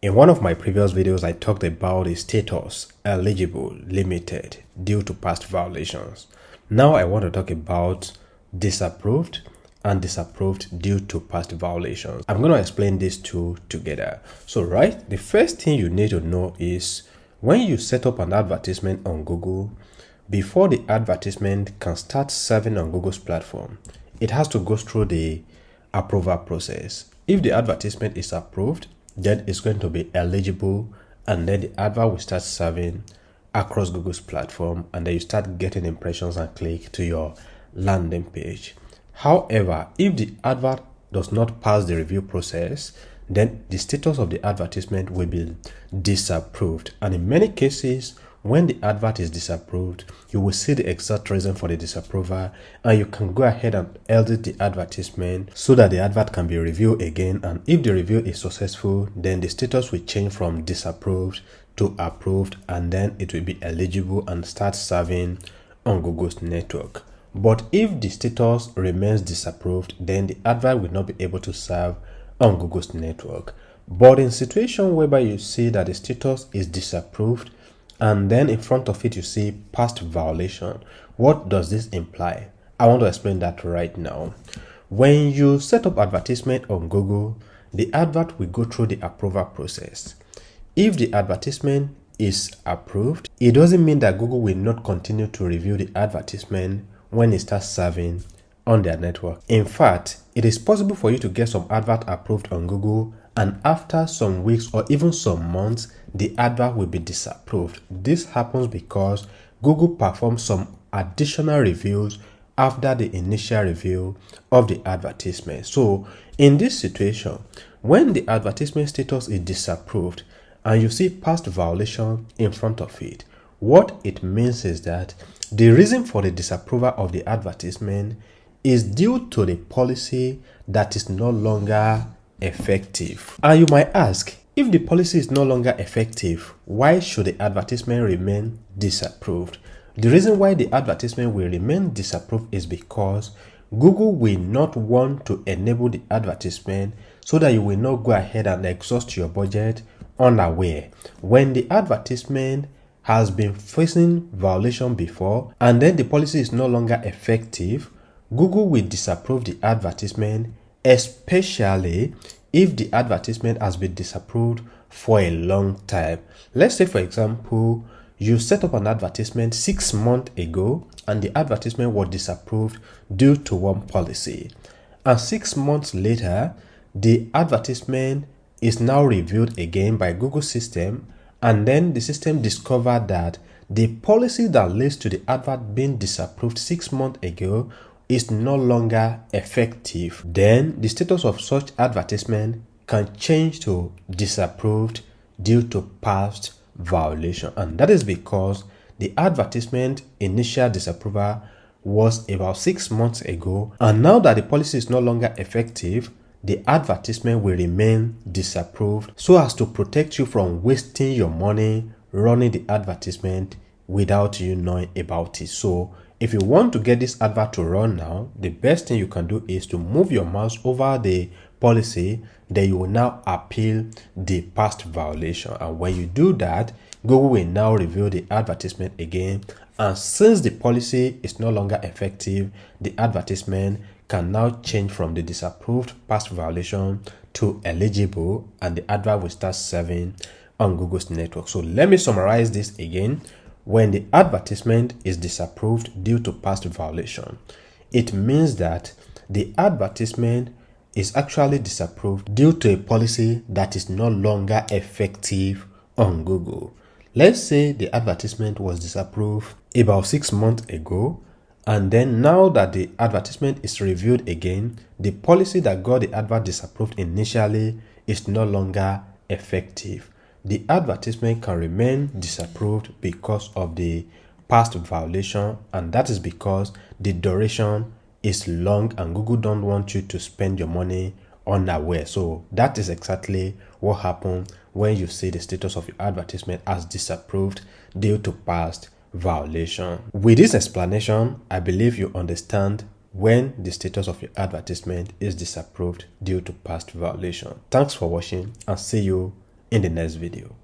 In one of my previous videos, I talked about the status eligible limited due to past violations. Now I want to talk about disapproved and disapproved due to past violations. I'm going to explain these two together. So, the first thing you need to know is when you set up an advertisement on Google, before the advertisement can start serving on Google's platform, it has to go through the approval process. If the advertisement is approved, then it's going to be eligible, and then the advert will start serving across Google's platform, and then you start getting impressions and click to your landing page. However, if the advert does not pass the review process, then the status of the advertisement will be disapproved. And in many cases, when the advert is disapproved, you will see the exact reason for the disapproval, and you can go ahead and edit the advertisement so that the advert can be reviewed again. And if the review is successful, then the status will change from disapproved to approved, and then it will be eligible and start serving on Google's network. But if the status remains disapproved, then the advert will not be able to serve on Google's network. But in situation whereby you see that the status is disapproved, and then in front of it you see past violation, what does this imply? I want to explain that right now. When you set up advertisement on Google, the advert will go through the approval process. If the advertisement is approved, it doesn't mean that Google will not continue to review the advertisement when it starts serving on their network. In fact, it is possible for you to get some advert approved on Google, and after some weeks or even some months, the advert will be disapproved. This happens because Google performs some additional reviews after the initial review of the advertisement. So in this situation, when the advertisement status is disapproved and you see past violation in front of it, what it means is that the reason for the disapproval of the advertisement is due to the policy that is no longer effective. And you might ask, if the policy is no longer effective, why should the advertisement remain disapproved? The reason why the advertisement will remain disapproved is because Google will not want to enable the advertisement so that you will not go ahead and exhaust your budget unaware. When the advertisement has been facing violation before and then the policy is no longer effective, Google will disapprove the advertisement, especially if the advertisement has been disapproved for a long time. Let's say, for example, you set up an advertisement 6 months ago and the advertisement was disapproved due to one policy. And 6 months later, the advertisement is now reviewed again by Google system, and then the system discovered that the policy that leads to the advert being disapproved 6 months ago is no longer effective. Then the status of such advertisement can change to disapproved due to past violation, and that is because the advertisement initial disapproval was about 6 months ago, and now that the policy is no longer effective, the advertisement will remain disapproved so as to protect you from wasting your money running the advertisement without you knowing about it. So if you want to get this advert to run now, the best thing you can do is to move your mouse over the policy. Then you will now appeal the past violation, and when you do that, Google will now review the advertisement again, and since the policy is no longer effective, the advertisement can now change from the disapproved past violation to eligible, and the advert will start serving on Google's network. So let me summarize this again. When the advertisement is disapproved due to past violation, it means that the advertisement is actually disapproved due to a policy that is no longer effective on Google. Let's say the advertisement was disapproved about 6 months ago, and then now that the advertisement is reviewed again, the policy that got the advert disapproved initially is no longer effective. The advertisement can remain disapproved because of the past violation, and that is because the duration is long and Google don't want you to spend your money unaware. So that is exactly what happens when you see the status of your advertisement as disapproved due to past violation. With this explanation, I believe you understand when the status of your advertisement is disapproved due to past violation. Thanks for watching, and see you in the next video.